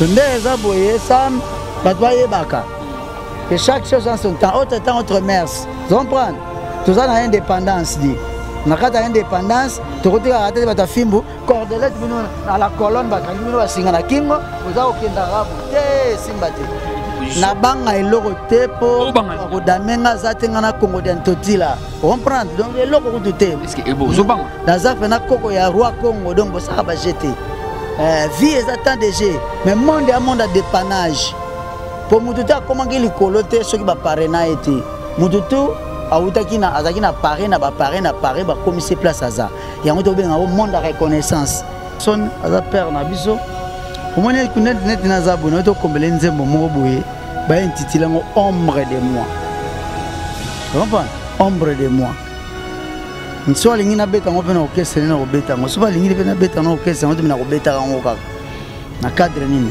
Tonde eza boye sam batwa yebaka. Et chaque chose en son temps, autre temps, autre mers. Vous comprenez? Tout ça dans l'indépendance dit. On a l'indépendance, tout côté à la tête de ta fimbo, cordelette à la colonne, bakangi à singana kingo, vous avez aucun arabe, simbati. Na banga eloko te po ko damenga zatenga na Congo d'Antotila. Vous comprenez? Donc eloko ko te. Est-ce que ebo zo banga? Na za fena koko ya roi Congo donc ça va jeter. Vie exactement déjà, mais monde à monde à dépannage. Pour mututa comment que les colotés ceux qui va parrainer été. Mututu autaki na azaki na parrain na ba commissaire place aza. Ya ngoto benga au monde à reconnaissance. Son aza père na biso. Pour moi net na za bono to kombele nzembo moko boye ba intitulé ngo ombre de moi. Tu comprends? Ombre de moi. Nso alingi na beta ngo pena okese na obeta ngo so alingi pena beta na okese ngo tumina obeta ngo kaka. Na cadre nini?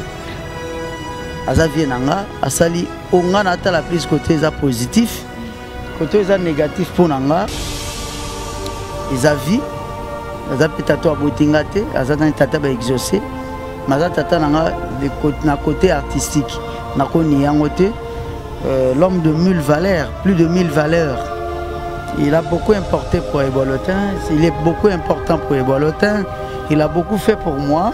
Azavi nanga asali onga na ta la plus côté za positif côté za négatif pour nanga azavi azapi tato abotinga te azana tata ba exaucer maza tata nanga de côté na côté artistique na koni yango te l'homme de 1000 valeurs, plus de 1000 valeurs. Il a beaucoup importé pour Ebolotin, il est beaucoup important pour Ebolotin, il a beaucoup fait pour moi,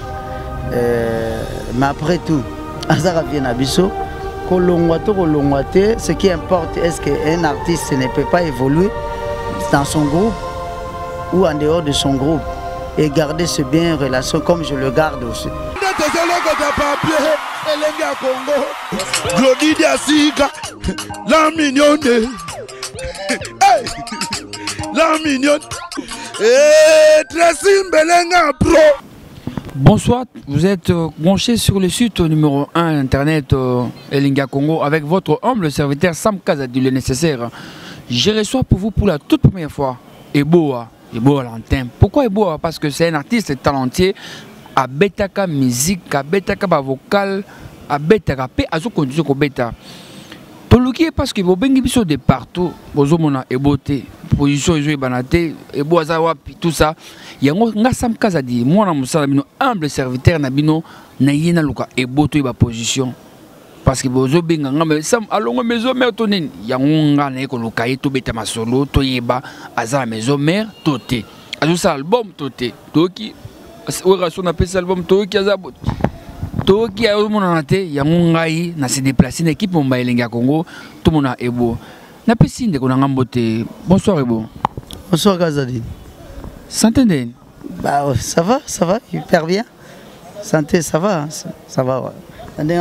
mais après tout Azara vient à Bisso, ce qui importe, est-ce qu'un artiste ne peut pas évoluer dans son groupe ou en dehors de son groupe et garder ce bien relation comme je le garde aussi. La mignonne, la mignonne, pro. Bonsoir, vous êtes branché sur le site numéro 1 internet Elinga Congo avec votre humble serviteur Sam Kazadi le nécessaire. Je reçois pour vous pour la toute première fois Eboa Lantin. Pourquoi Eboa? Parce que c'est un artiste talentueux à betaka musique, à betaka vocal, à betaka pe azo conduire ko beta. Toluki parce que vous bengi biso de partout, bozo mona ebote, position jouer banate, ebo azawa tout ça. Yango nga Sam Kazadi, moi na musala bino humble serviteur na bino na yena luka eboto ba position. Parce que bozo benga nga Sam alongo maison mère tonine, yango nga na ko luka to beta masolo to yeba azala maison mère toté. Azo sa album toté. Toki ora son appelle ça album toki azabot. Toki a monanate yango ngai na se déplacer na équipe Mba Elinga Congo tout mona ebo. Na pesi ndeko na ngambote. Bonsoir Ebo. Bonsoir Kazadi. Santé ndeni? Bah ça va, hyper bien. Santé, ça va ouais.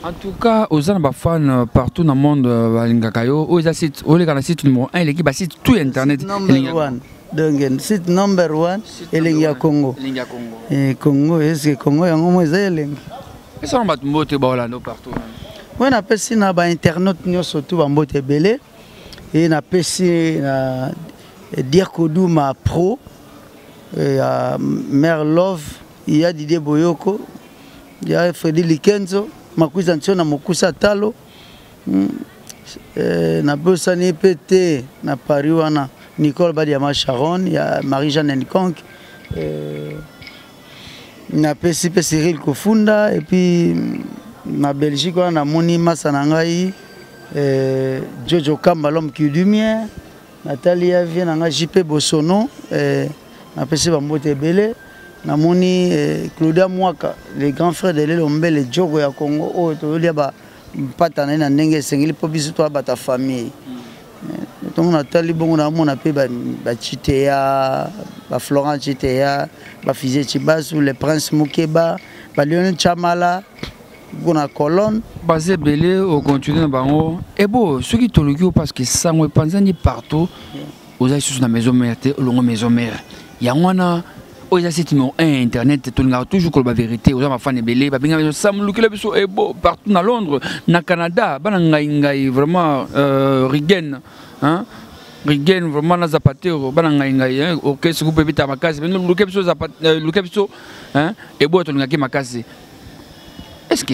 En tout cas, aux gens fans partout dans le monde Elinga Kayo, aux sites, aux les sites numéro 1, l'équipe site tout internet. Number 1. Donc site number 1 Elinga Congo. Elinga Congo. Et Congo, est-ce que Congo yango mo elinga? Et ça on va mbote ba Orlando partout. Moi na pesi na ba internet nyoso tout ba mbote belé et na pesi na dire Koduma pro et Mère Love, il y a Didier Boyoko, il y a Freddy Likenzo, Makuza Ntiona Mokusa Talo. Na bosani pété na Paris wana Nicole Badiama Sharon, il y a Marie-Jeanne Nkonk, na pesi Cyril Kofunda et puis na Belgique on a Moni Massanangai, Jojo Kamba l'homme qui du mien, Nathalie vient na JP Bosono, na pesi Bambote Belé, na Moni Claudia Mwaka, les grands frères de l'Elombe, les Djogo ya Congo, oh to lia ba patana na ndenge sengeli po biso to ba ta famille. Donc Nathalie bon na mon appel ba Chitea, ba Florent Chitea, ba Fizé Chibasu, le prince Mukeba, ba Lionel Chamala, gona colonne basé belé au continent bango. Et bon, ceux qui tolukio parce que ça on pense ni partout. Aux assises na maison mère, longue maison mère. Ya wana aux assises numéro 1 internet tolunga toujours que la vérité aux gens fan belé, ba binga Sam lukela biso et bon partout na Londres, na Canada, bana ngai vraiment Rigen. Hein? Rigen vraiment na Zapatero bana ngai OK ce groupe bita makasi mais nous lukebiso lukebiso hein et bo to ngaki makasi. Est-ce que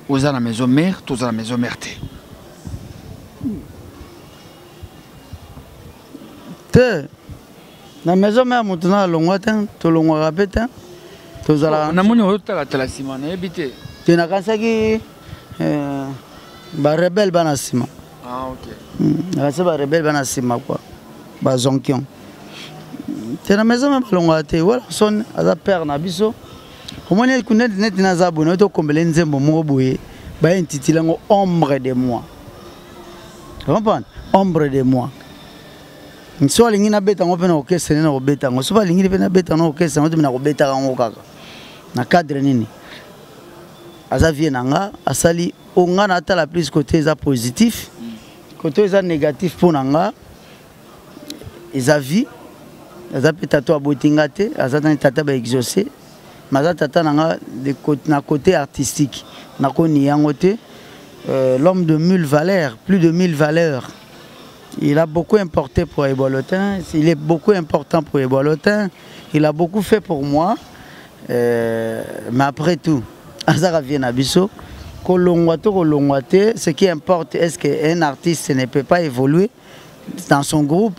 vous avez la maison mère, tous à la maison mère la maison mère maintenant longwa ten to longwa rapeta to zala na moni otala tala simana ebité te nakanisaki barebele bana nsima. Nakanisaki barebele bana nsima quoi bazonkion te na maison me balongwaka te wala son aza père na biso omoni neti naza boye naye tokombela nzembo moko boye baintitile yango ombre de moi. Comprendre? Ombre de moi. So alingi nabeta yango mpe na orchestre nde na kobeta yango so balingi mpe nabeta yango na orchestre yango mpe na kobetaka yango kaka na cadre nini aza vie na nga asali onga na atala plus côté eza positif côté eza négatif mpo na nga eza vie aza mpe tata aboti nga te aza tani tata baexaucé mais aza tata na nga na côté artistique nakoni yango te. L'homme de 1000 valeurs, plus de 1000 valeurs. Il a beaucoup importé pour Ebolotin, il est beaucoup important pour Ebolotin, il a beaucoup fait pour moi. Mais après tout, Azara vient à Bisso, ce qui importe, est-ce qu'un artiste ne peut pas évoluer dans son groupe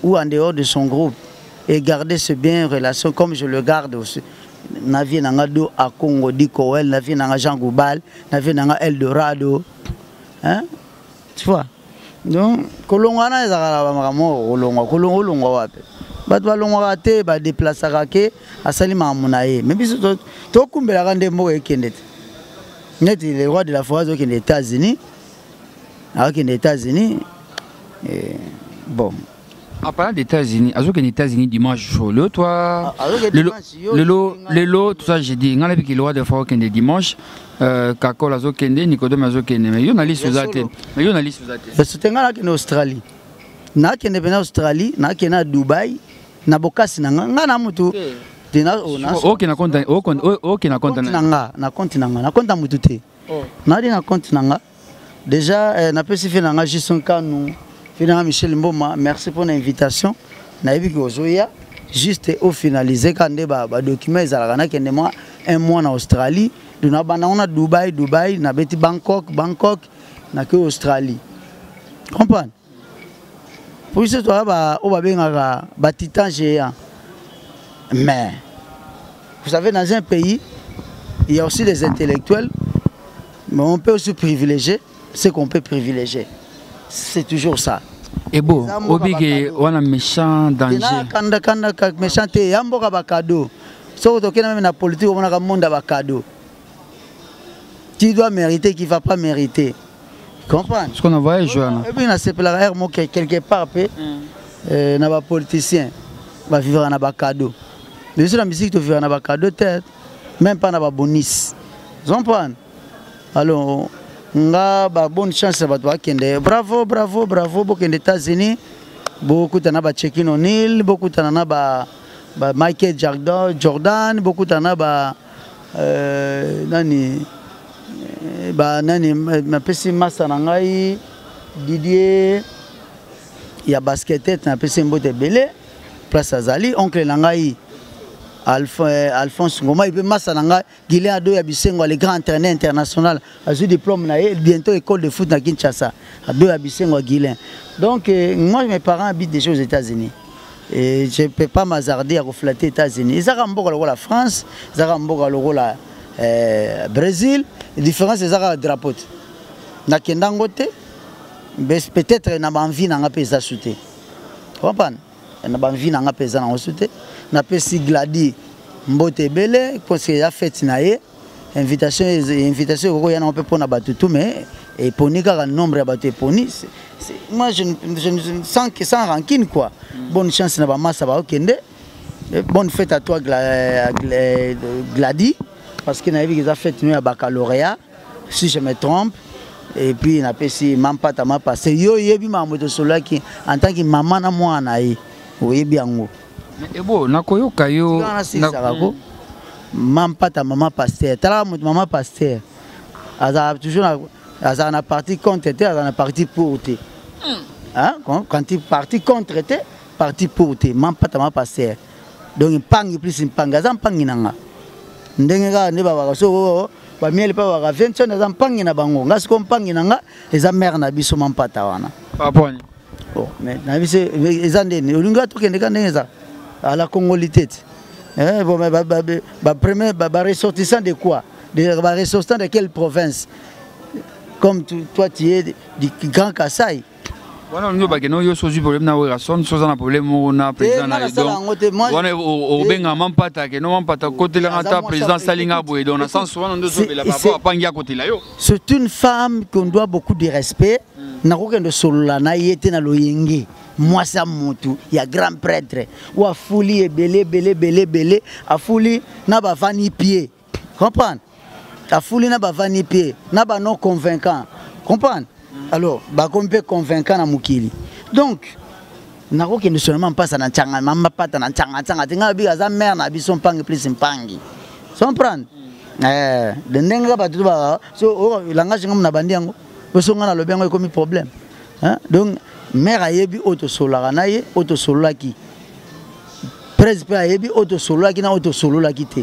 ou en dehors de son groupe et garder ce bien relation comme je le garde aussi. Navi nanga do à Congo di Koel, navi nanga Jean Goubal, navi nanga Eldorado, hein, tu vois. Donc kolongana ezaka makambo kolonga wape. Bato balonga te ba déplacer ke asali mamuna ye. Mais biso to kumbela ka ndembo ekende. Net le roi de la forêt aux États-Unis. Alors aux États-Unis bon. En parlant des États-Unis, à les États-Unis dimanche le toi le lot tout ça j'ai dit on a vu que le roi de forêt est dimanche kako la zo kende Nicodème azo kende mais yo na liste uzate mais yo na liste uzate c'est ngala ke na Australie na kende na Australie na ke na Dubai na bokasi na ngana mutu dina ona OK na compte OK na compte na compte na compte mutu te na dina compte na nga déjà na pesi fait na nga Jason Kanu Michel Mboma, merci pour l'invitation. Juste au finaliser quand les documents sont un mois en Australie, on a Dubaï, on a Bangkok, on a Australie. Comprends? Pour ce soir, on va un titan géant. Mais, vous savez, dans un pays, il y a aussi des intellectuels, mais on peut aussi privilégier ce qu'on peut privilégier. C'est toujours ça. Et bon, obligé, on a méchant danger. Kanda méchant te yamboka ba cadeau. So to kena même na politique on a monde ba cadeau. Qui doit mériter, qui va pas mériter. Comprends? Ce qu'on a voyé Joanna. Et puis na sepela air mo quelque part pe na ba politicien va vivre na ba cadeau. Mais sur la musique to vivre na ba cadeau tête, même pas na ba bonus. Vous comprenez? Alors nga ba bonne chance ba toi kende bravo beaucoup aux États-Unis beaucoup tana ba Chekin O'Neal beaucoup tana ba Michael Jordan beaucoup tana ba nani ma pesi massa ngai Didier ya basket na pesi mbote belé place azali oncle ngai Alphonse Ngoma, il peut massananga, Guilain Ado Yabisengo, le grand entraîneur international, a eu diplôme bientôt école de foot à Kinshasa, Ado Yabisengo Guilain. Donc moi mes parents habitent déjà aux États-Unis et je ne peux pas m'hasarder à refléter les États-Unis. Ils ont la France, ils ont le Brésil, la différence c'est le drapeau. Na kendangote, peut-être na envie na pesa souté. Comprendre? Na envie na pesa na souté. Na pesi Gladi Mbote Bele parce qu'il a fait naé invitation ko yana on peut pour na batutu mais et poni ka nombre ya batu poni moi je sens que sans rancune quoi. Bonne chance na ba massa ba okende. Bonne fête à toi Gladi parce qu'il a vu qu'ils a fait nous à baccalauréat si je me trompe et puis na pesi mampata ma passé yo yebi ma moto solo qui en tant que maman na moi naé oui bien ngo. Et bon, nakoyoka yo mampata maman pasteur tala maman pasteur aza toujours aza na parti contre te aza na parti pour te hein quand il parti contre te parti pour te mampata maman pasteur donc pangi plus panga aza pangi nanga ndenge ga ne baba so ba mieli pa ba 20 aza pangi na bango ngasi ko pangi nanga eza mère na biso mampata wana papa oh mais na biso eza ndene olinga to kende ka ndenge za à la congolité. Premier ressortissant de quoi? des ressortissants de quelle province? Comme toi, tu es du Grand Kassai. Voilà, nous avons un problème na Werason, nous avons un problème na président na donc. Voilà, au benga mampata que non mampata côté la président Salinga Boye donc na sens on doit sauver la papa pangia côté là yo. C'est une femme qu'on doit beaucoup de respect. Na ko kendo solola na yete na loyengi. Moi ça mutu, il y a grand prêtre. Ou a fouli belé a fouli na ba vani pied. Comprendre? A fouli na ba vani pied, na ba non convaincant. Comprendre? Alors, bah comme peut convaincre na mukili. Donc, nako que ne seulement pas ça na tchanga, mama pata na tchanga, tinga bi aza mère na bi son pangi plus mpangi. Sans prendre. De ndenga ba tout ba so langage ngam na bandi yango. Beso ngana lo bengo comme problème. Hein? Donc, mère ayebi auto solara na ye, auto solaki. Presque ayebi auto solaki na auto solaki te.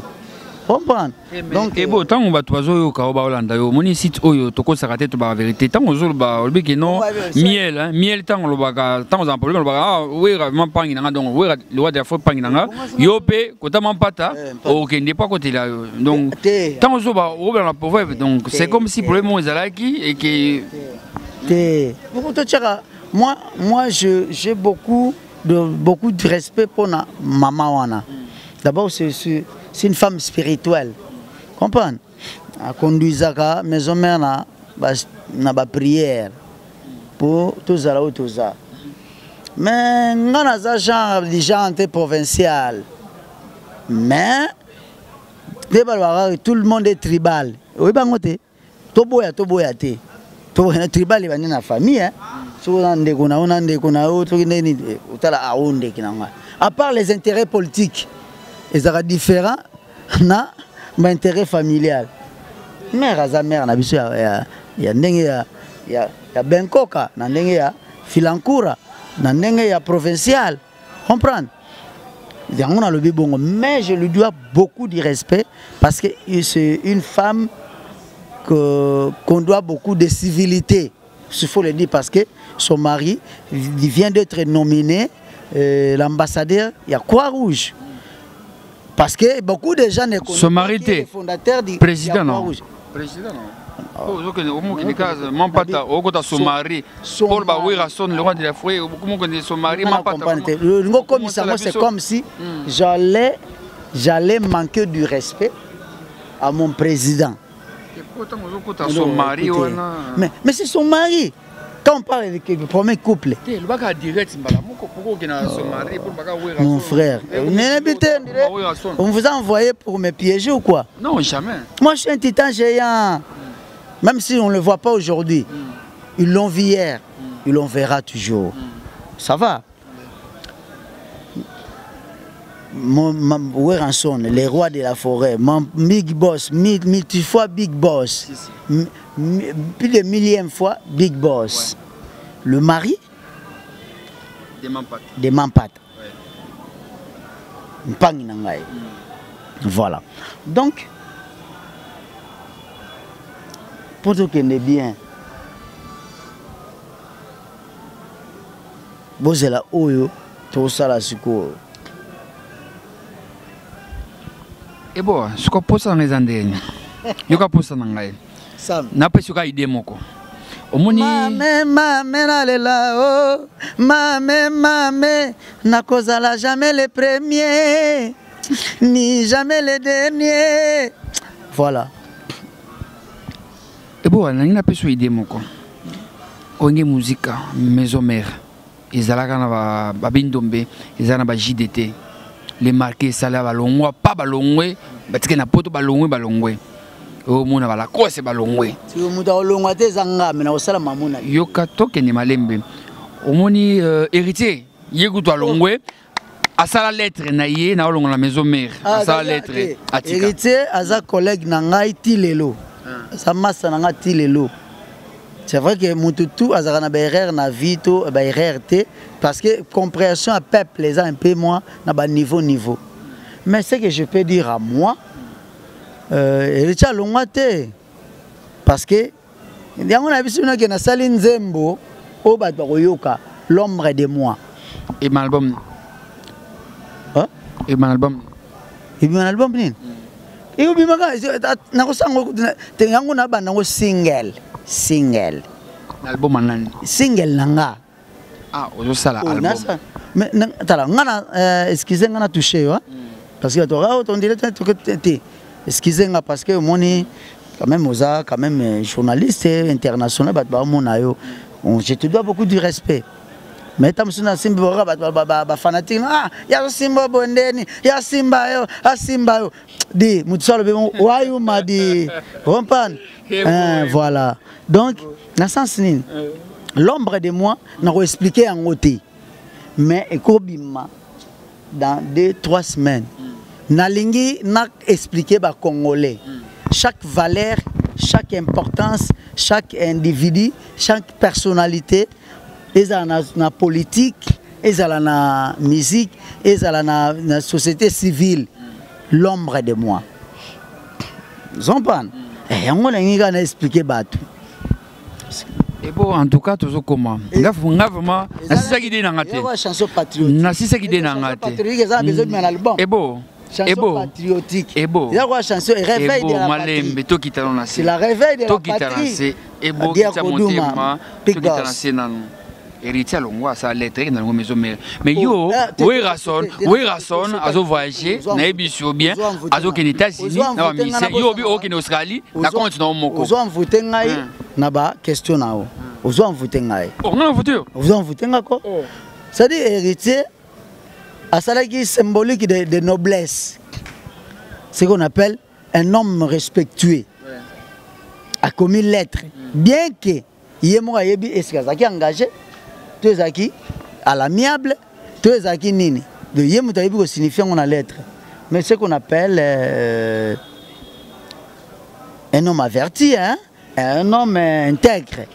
Comprendre. Donc et bon tant on va toiso yo ka ba Hollande yo moni site oyo to ko sakate to ba vérité tant ozolo ba olbi ke non miel hein miel tant lo ba tant on problème lo ba oui vraiment pangi nga donc oui le roi de Afrique pangi nga yo pe ko ta mampata o ke n'est pas côté là donc tant ozolo ba Robert la pauvre donc c'est comme si problème on ezalaki et que beaucoup de tchara moi j'ai beaucoup de respect pour na maman wana. D'abord c'est une femme spirituelle. Comprendre? Elle conduit à maison mère na ba prière pour tous ça ou tout ça. Mais on a ça genre de gens provincial. Mais tout le monde est tribal. Oui bangote. Toboya te. Toboya tribal il va na famille hein. Souvent on ndekona autre ni utala aonde kinanga. À part les intérêts politiques. Ils sont différents na intérêt familial. Mère à sa mère na biso ya ndenge ya Benkoka na ndenge ya Filankura na ndenge ya provincial. Comprendre? On a le bibongo mais je lui dois beaucoup de respect parce que c'est une femme qu'on doit beaucoup de civilité. Il faut le dire parce que son mari il vient d'être nominé l'ambassadeur il y a Croix-Rouge. Parce que beaucoup de gens ne connaissent pas le fondateur du président non. Président non. Au moins qu'il case mampata au côté son mari Paul Bawirason le roi de la forêt beaucoup connaissent son mari mampata. Le commissaire c'est comme si j'allais manquer du respect à mon président. Son mari mais c'est son mari. Quand on parle du premier couple, mon frère, on vous a envoyé pour me piéger ou quoi? Non, jamais. Moi, je suis un titan géant. Même si on ne le voit pas aujourd'hui, ils l'ont vu hier, ils l'on verra toujours. Ça va? Weranson, les rois de la forêt, mon big boss, multi-fois big boss, plus de millième fois big boss. Ouais. Le mari des Mampata. Ouais. Voilà. Donc, pour tout qu'il est bien, c'est la oyo, tout ça la suko. Et bon, ce qu'on pose dans les Andéens, il y a pose dans les n'a pas su qu'il idée moko. Mame na lela oh, mame na kozala jamais le premier, ni jamais le dernier. Voilà. Et bon, on n'a pas su idée moko. On y musique, maison mère. Ils allaient à Babindombe, ils allaient à JDT. Les marqués, ça là, balongwa, pas balongwe, parce que n'a pas de balongwe. Oh mon la quoi c'est balongwe. Si vous m'avez balongwe te zanga, mais na osala mamuna. Yokato kene malembe. Omoni héritier, yegu to balongwe. À sa lettre naïe na olongo la maison mère. À sa lettre atika. Héritier aza collègue nangai tilelo. Sa massa nanga tilelo. C'est vrai que Moutoutou a une erreur dans la vie, une erreur parce que compréhension à peuple les a un peu moins dans le niveau. Mais ce que je peux dire à moi, il est longué parce que il y a un avis qui a Saline Zembo au Batoyoka, l'ombre de moi. Et mon album. Hein? Et mon album. Et mon album. Et puis single. L'album anani. Single nanga. Ah, ozo sala album. Mais tala ngana excusez ngana touché wa. Parce que toi on dirait que excusez-moi parce que moni quand même oza quand même journaliste international ba mona yo. Je te dois beaucoup de respect. Mais tam suna simba ba fanatique ah ya simba bondeni ya simba yo asimba yo di mutsalo be wayu madi comprendre voilà donc dans sens ni l'ombre de moi n'a pas expliqué en côté mais ekobima dans 2-3 semaines nalingi n'a expliqué ba congolais chaque valeur, chaque importance, chaque individu, chaque personnalité. Ils ont la politique, ils ont la musique, ils ont la société civile. L'ombre de moi. Vous comprenez? Et on a expliqué tout. Et bon, en tout cas, tout ça comment? Vraiment, c'est ça qui est dans la tête. Il y a une chanson patriotique. C'est ça qui est dans la tête. Et bon. Chanson patriotique. Et bon. Il y a une chanson réveil de la patrie. C'est la réveil de la patrie. Et bon, qui t'a monté moi, qui t'a lancé dans héritier longwa ça lettre dans la maison mère. Mais yo, oui rason, azo voyager, na ebisio bien, azo ke États-Unis, na mission, yo bi o ke Australie, na continent moko. Ozo envoûter ngai na ba question nao. Ozo envoûter ngai. Oh, non voiture. Ozo envoûter ngako. Ça dit héritier à ça qui symbolique de noblesse. Ce qu'on appelle un homme respectueux. A commis l'être. Bien que yemo ayebi eskazaki engagé, tu es qui à l'amiable, tu es qui nini. De yemo tayebi ko signifie on a l'être. Mais ce qu'on appelle un homme averti, hein, un homme intègre.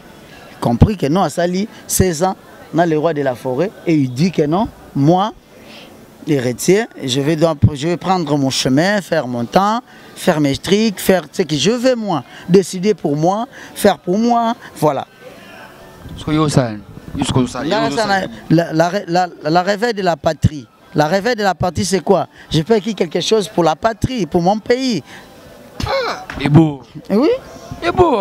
Compris que non à Sali 16 ans dans le roi de la forêt et il dit que non, moi héritier, je vais prendre mon chemin, faire mon temps, faire mes trucs, faire ce que je veux moi, décider pour moi, faire pour moi, voilà. La réveil de la patrie. La réveil de la patrie, c'est quoi? Je fais quelque chose pour la patrie, pour mon pays. Et beau. Oui. Et beau.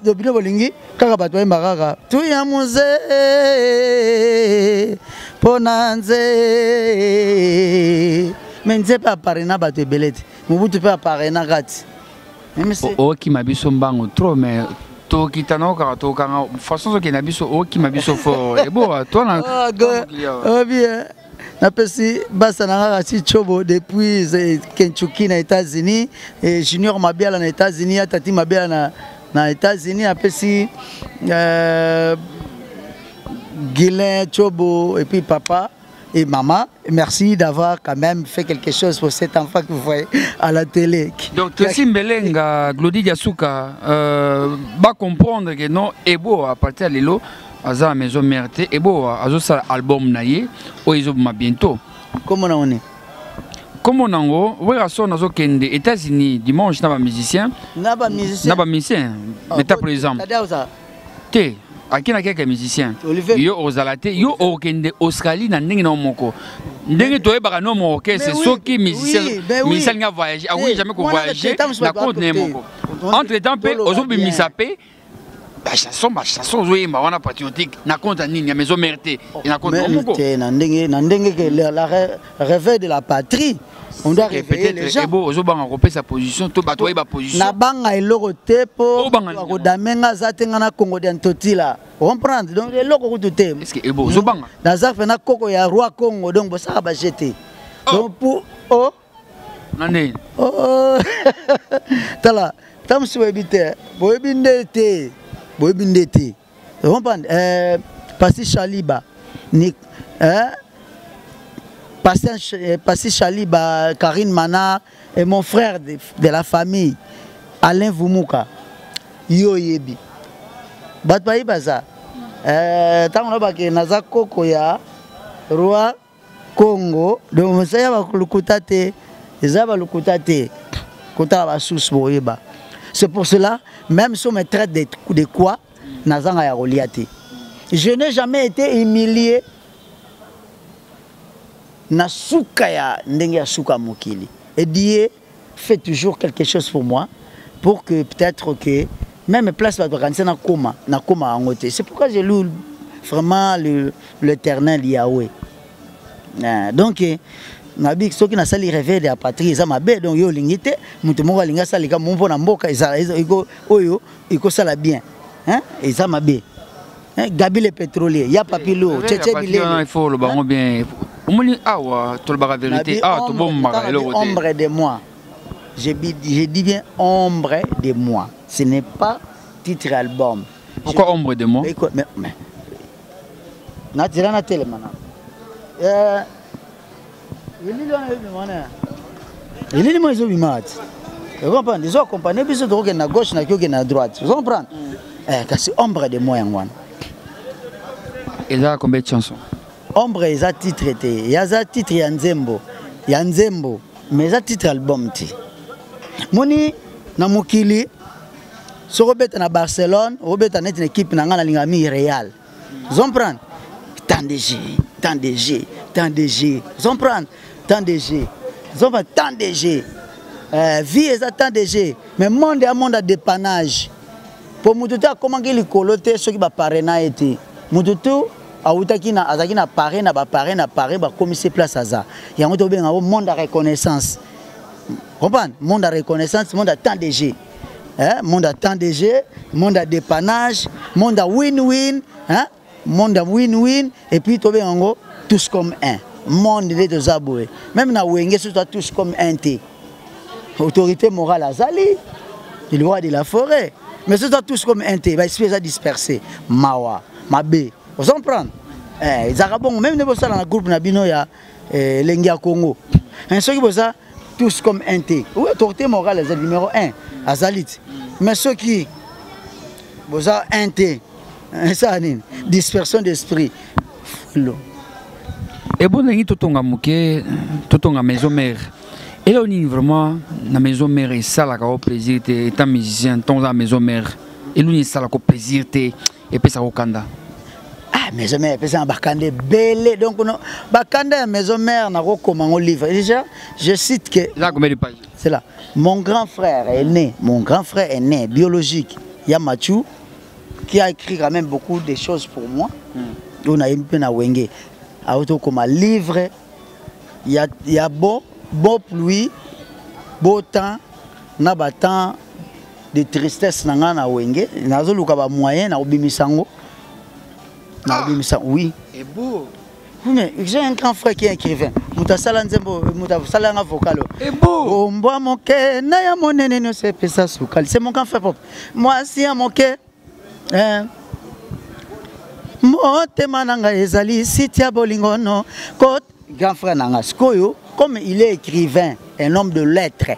Dobino bolingi kaka bato e maraka tu ya muze ponanze menze pa parena bato belete mubutu pa parena gati o ki mabiso mbango trop mais to kitana ka to kanga façon que na biso o ki mabiso fo e beau toi na oh bien napesi basa na si chobo depuis Kentucky na États-Unis et Junior Mabiala na États-Unis Tati Mabiala na États-Unis apesi Guilain Chobo et puis papa et maman, merci d'avoir quand même fait quelque chose pour cet enfant que vous voyez à la télé. Donc Tracy Mbelenga Glody Diasuka va comprendre que non est beau à partir de l'élo à la maison mère et beau à ça album naïe ou ils ont bientôt. Comment on est? Comment on est? Oui, à son azo kende États-Unis dimanche n'a pas musicien. N'a pas musicien. Mais par exemple. Té. Aki na quelques musiciens. Yo ozalate yo okende Australie na ndenge na moko. Ndenge toye baka no mo orchestre c'est ceux qui musiciens musiciens nga voyager. Ah oui jamais ko voyager na compte ne moko. Entre temps pe ozobi misape ba chanson zoye ma wana patriotique na compte nini ya maison mère et na compte moko. Na ndenge que la réveil de la patrie. On doit réveiller les gens. Ebo ozobanga kopé sa position to bato ba position. Na banga eloko te po ko damenga zatenga na Congo d'Antotila. Comprendre donc eloko ko te. Est-ce que ebo ozobanga? Na zafe na koko ya roi Congo donc bosa ba jeter. Donc pour oh nane. Oh tala tam suebite boebindete. Boebindete. Comprendre Passi Chaliba ni Passi Chaliba, Karine Mana et mon frère de la famille, Alain Vumuka, Yo Yebi. Batbaï Baza. Tant que Naza Koko ya, Roi Congo, donc ça va le coûter, ça va le coûter, Kota va sous Boyeba. C'est pour cela, même si on me traite de quoi, Naza a reliaté. Je n'ai jamais été humilié. Na suka ya ndenge ya suka mokili et die fait toujours quelque chose pour moi, pour que peut-être que même place va organiser na coma en côté. C'est pourquoi j'ai lu vraiment l'Éternel Yahweh. Donc nabi soki na sali réveil de la patrie eza mabe donc yo lingité mutu moko linga sali ka mpo na mboka eza oyo iko sala bien hein eza mabe hein Gabi le pétrolier ya papilo tchétché bilé il faut le baron bien omoni awa to le bara vérité ah to bomba le côté ombre de moi je dis bien ombre de moi ce n'est pas titre album. Pourquoi ombre de moi mais na tira na télé maintenant il est moins oblimat. Vous comprenez? Ils ont accompagné plus de à gauche na à droite. Vous comprenez? C'est ombre de moi en. Et là combien de chansons? Ombre est un titre il y a un titre Yanzembo. Yanzembo mais un titre album ti. Moni na mokili so robeta na Barcelone, robeta na une équipe na ngana lingami Real. Vous comprenez? Tant de G. Vous comprenez? Tant de G. Tant de G. Vie est tant de G. Mais monde à monde à dépannage. Pour Moutouta, comment il colote ceux qui va parrainer été. Moutoutou, a Outakina, Azakina parrain, comme c'est place à ça. Il y a un monde à reconnaissance. Comprenez? Monde à reconnaissance, monde à tant de G. Monde à tant de G, monde à dépannage, monde à win-win. Monde à win-win. Et puis, tous comme un. Monde de Zaboué. Même na Wenge, ce soit tous comme un T. Autorité morale à Zali, le roi de la forêt. Mais ce soit tous comme un T. Il va se disperser. Mawa, Mabé. Vous comprenez? Zarabon, même ne dans le groupe Nabino, il y a Lengia Congo. Ceux qui ça, tous comme un T. Oui, autorité morale, c'est le numéro 1 à Zalit. Mais ceux qui vous avez un T, ça, dispersion d'esprit. Et bon, il y a maison mère. Et là, on est vraiment la maison mère et ça, là, au plaisir, étant musicien, ton la maison mère. Et nous, il ça, là, au plaisir, et puis ça, au Kanda. Ah, maison mère, puis ça, un Bakande belé. Donc, Bakande, maison mère, n'a pas comment on livre. Déjà, je cite que. Là, combien de pages? C'est là. Mon grand frère est né, biologique, Yamachu, qui a écrit quand même beaucoup de choses pour moi. On a un peu na Wenge. Auto comme un livre, il y a beau pluie, beau temps, na temps de tristesse na Wenge, na zoluka ba moyen na obimisango. Na obimisango, oui. Et beau. Oui, mais j'ai un grand frère qui est écrivain. Mouta Salanzembo, Mouta Salanga vocal. Et beau. Omboa mon cœur, na ya monene no se pesa soukal. C'est mon grand frère propre. Moi si à mon cœur. Motema nanga ezali sitia bolingono côte grand frère nanga skoyo comme il est écrivain un homme de lettres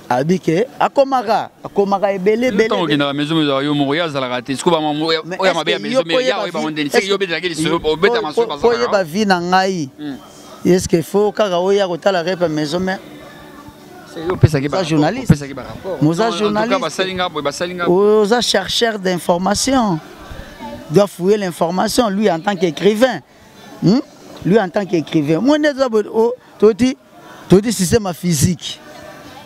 abike akomara ebele tant que na maison yo moya za la raté siko ba moya oya mabe maison mais ya ba mondeni c'est yo beta kili so beta maso ba ça oya ba vie na ngai est-ce qu'il faut kaka oya ko tala repa maison mais c'est yo pesa ki ba journaliste pesa ki ba rapport moza journaliste basalinga oza chercheur d'information doit fouiller l'information, lui en tant qu'écrivain. Lui en tant qu'écrivain. Moi, je c'est ma physique.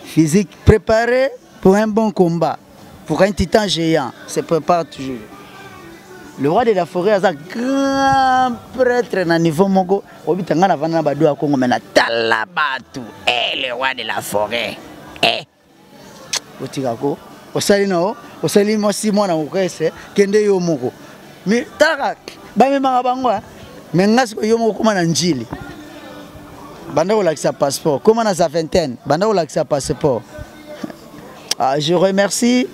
Physique préparée pour un bon combat. Pour un titan géant. Se prépare toujours. Le roi de la forêt a un grand prêtre na niveau mongo. Obitanga na vana badu a Congo mena talabatu. Le roi de la forêt. Otikako. Osali no, osali mo si mwana okese kende yo moko. Mais tarak bami mangabangwa mais ngas ko yomo kuma na njili banda ko lakisa passeport comment na sa vingtaine banda ko lakisa passeport. Je remercie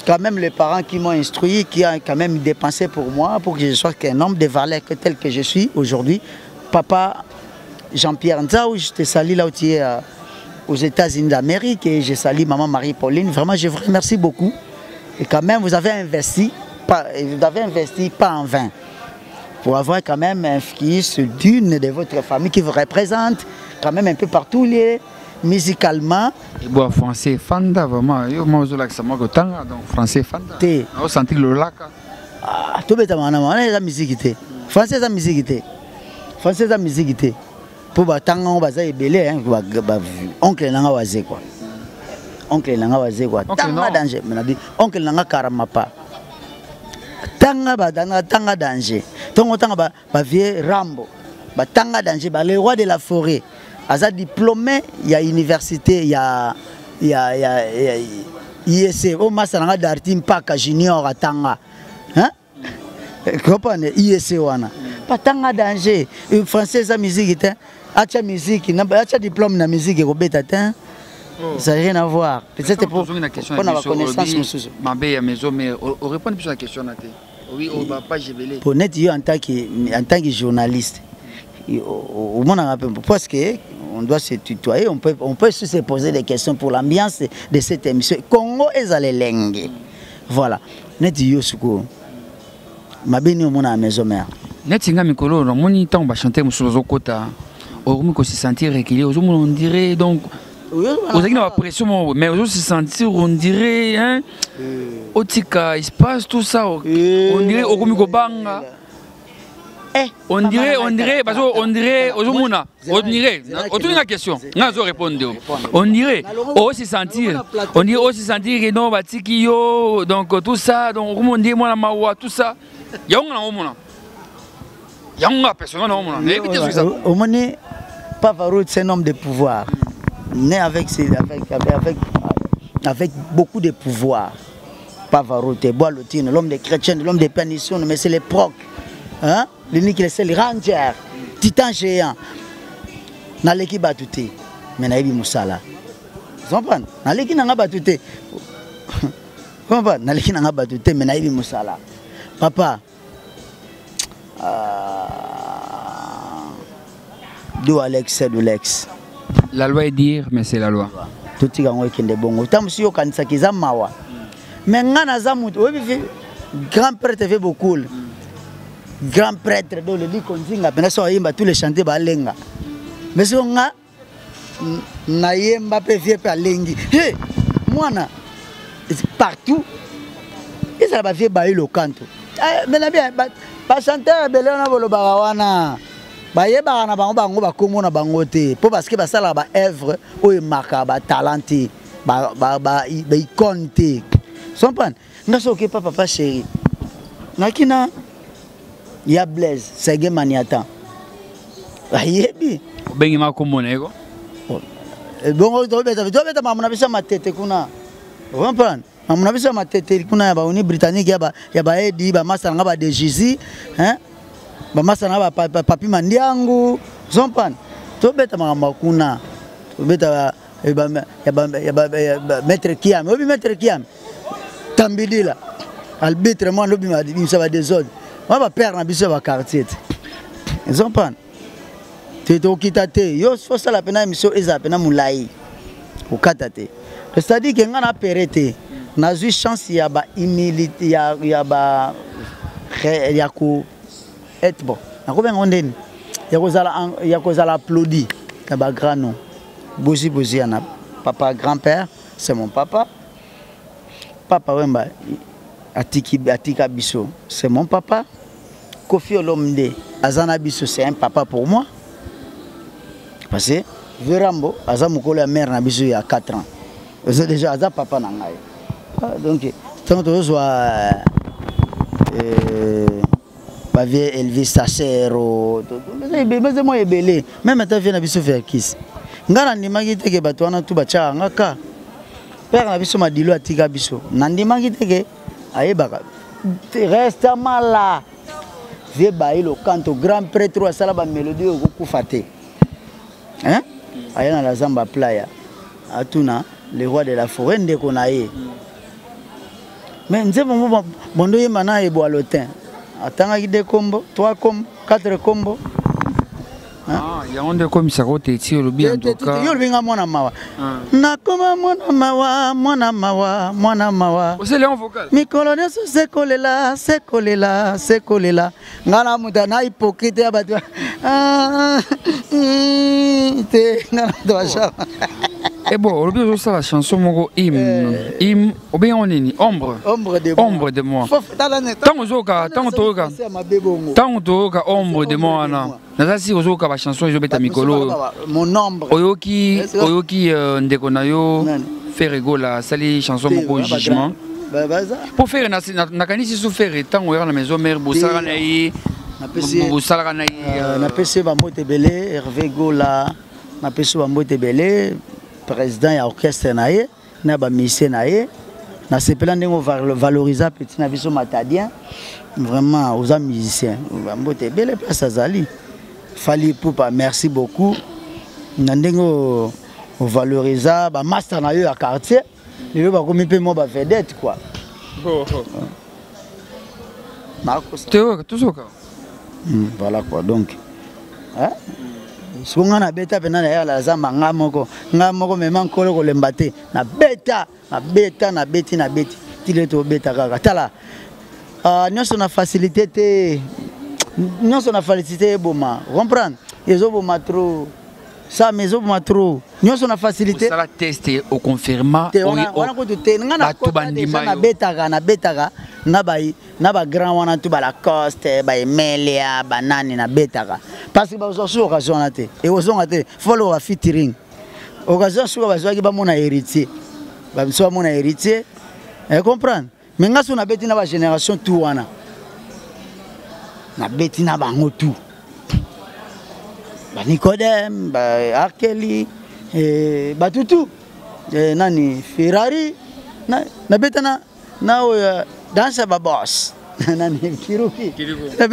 quand même les parents qui m'ont instruit, qui ont quand même dépensé pour moi pour que je sois un homme de valeur tel que je suis aujourd'hui. Papa Jean-Pierre Nzaou, je te salue là où tu es aux États-Unis d'Amérique et je salue maman Marie-Pauline. Vraiment je vous remercie beaucoup et quand même vous avez investi pas en vain pour avoir quand même un fils d'une de votre famille qui vous représente quand même un peu partout lié musicalement. Et bon français fanda vraiment yo mozo la ça donc français fanda. On sentit le lac. Tout bêtement la musique français la musique. Français la musique. pour batanga on baza ebele hein oncle nanga waze quoi oncle nanga waze quoi tanga danger menabi oncle nanga karamapa tanga badanga tanga danger tongo tanga ba vieux Rambo batanga danger ba le roi de la forêt aza diplômé ya université ya IEC o masanga d'arti mpaka junior atanga hein comprenez IEC wana patanga danger français a musique était acha musique na acha diplôme na musique ko beta tin ça n'a rien à voir peut-être pour on a la connaissance mabé ya maison mais on répond plus à la question là oui on va pas géveler pour net yo en tant que journaliste au monde parce que on doit se tutoyer, on peut se poser des questions pour l'ambiance de cette émission. Congo est allé lengue. Voilà. Net yosuko. Ma bini au mona maison mère. Net singa mikolo, on moni tant ba chanter musuzo kota. On se sentir régulier, on dirait donc vous avez une pression mais on se sentir on dirait hein otika il se passe tout ça on dirait okomiko banga. On dirait, parce qu'on dirait, on dirait, la question, on répondre. On dirait, aussi sentir que non, batikio, donc tout ça, donc on dit moi la mawa, tout ça, il y a un personne, au moins, Pavarotti, c'est un homme de pouvoir, né avec beaucoup de pouvoir. Pavarotti, Boalotine, l'homme des chrétiens, l'homme des perditions, mais c'est les procs. Hein? C'est les rangers, titan géant. Na leki batute, mais na ibi musala. Vous comprenez? Na leki nanga batute. Vous comprenez? Na leki nanga batute, mais na ibi musala. Papa, do Alex, c'est de l'ex. La loi est dire, mais c'est la loi. Tout est en week-end de bongo. Tant que yo kanisa kiza mawa. Mais ngana zamu, grand prêtre fait beaucoup. Grand prêtre dans le lit konzinga pena so yimba tous les chanter balenga mais so nga na yemba pe vie pe alengi hey mwana partout ils ça va faire bailler le canto mais na bien ba chanter belé na bolo barawana ba yeba na bango ba komo na bango te po parce que ba sala ba œuvre o marka ba talenté ba icône son pan nga so ke papa chéri nakina ya Blaise Sege Maniatan ayebi bengi makomonego bongo to beta mamuna bisa matete kuna comprendre mamuna bisa matete kuna ya ba uni britannique ya ba edi ba masanga ba de Jésus hein ba masanga ba papi mandiangu comprendre to beta mama kuna to beta ya ba maître Kiam obi maître Kiam tambidila arbitre moi lobi ma di ça va des autres. Moi, je père na biso ba quartier. Ils ont pas. Tu es au kitate. Yo, faut ça la pena mission eza pena mulai. Au katate. C'est-à-dire que ngana perete. Na eu chance ya ba humilité ya ba ya ko être bon. Na ko ben ondeni. Ya ko zala applaudi. Ya ba grand nom. Bozi ana papa grand-père, c'est mon papa. Papa wemba atika biso, c'est mon papa. Kofi Olomide, Azana Biso, c'est un papa pour moi. Parce que Verambo, Azamukolo, la mère Nabiso, il y a 4 ans. C'est déjà Azam papa Nangaï. Donc, tant que je sois Elvis Sachero, mais moi, belé. Même quand je viens faire kiss. Ngana ni magite ke batwana tu bacha ngaka. Père Nabiso m'a dit lo atika biso. Nandi magite ke ayebaka. Reste là. Vieux bail le canto grand prêtre à sala ba mélodie au kufate. Hein? Ayana la zamba playa. Atuna le roi de la forêt ndeko na ye. Mais nzebo bondo ye mana e boalotin. Atanga de combo, 3 combo, 4 combo. Ah, il y a un de comme ça côté ici le bien en tout cas. Yo binga mwana mawa. Na koma mwana mawa. C'est Léon vocal. Mikolo neso se kolela. Ngana muta na hypocrite ya batu. Te ngana doacha. Et bon, le bien ça la chanson mon hymne ou bien on est ombre de moi. Tant toka ombre de moi là. Nazasi ozoka ba chanson ezobeta mikolo. Mon nombre. Oyoki ndeko na yo Ferrego la sali chanson moko jugement. Pour faire na kanisi sou faire tant oya na maison mère bosala na yi. Bosala na yi. Na pese ba mbote belé Hervé Gola. Na pese ba mbote belé président ya orchestre na ye na ba musicien na ye. Na sepela ndenge valoriser petit na biso matadien. Vraiment aux musiciens. Ba mbote belé place azali. Fali Poupa, merci beaucoup. Nandengo valoriser ba master na yo à quartier. Les ba komi pe mo ba vedette quoi. Voilà quoi donc. Hein? Si on a beta pena na la zamba ngamoko me mankolo ko lembate na beta tile to beta kaka tala. Nyonso na facilité te nyonso na facilité boma comprendre ezo boma trop ça maison boma trop nyonso na facilité ça la tester au confirma on ko te ngana ko na betaka na ba grand wana tu ba Lacoste ba Emelia banani na betaka parce que ba zo occasion na te et ozo ngate follow a featuring occasion suka ba zo ki ba mona héritier ba mso mona héritier comprendre mais ngaso na beti na ba génération tout wana na beti na bango tout ba Nicodème ba Arkeli ba tutu nani Ferrari na beti na dansa ba boss nani Kiruki na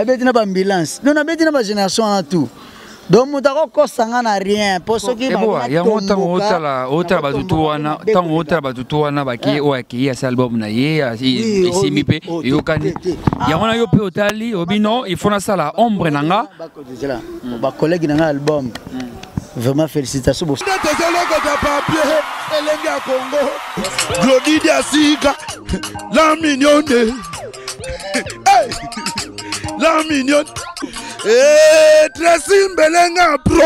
beti na ba ambulance non na beti na ba génération na tout donc mutako kosanga na rien pour ceux qui ba ya monta otala ba tutu wana tango otala ba tutu wana ba ki o ki ya album na ye isimi pe yokani ya wana yo pe otali obino il faut na sala ombre nanga ba collègue nanga album vraiment félicitations pour Glody Diasika la mignonne la mignonne Tracy Mbelenga pro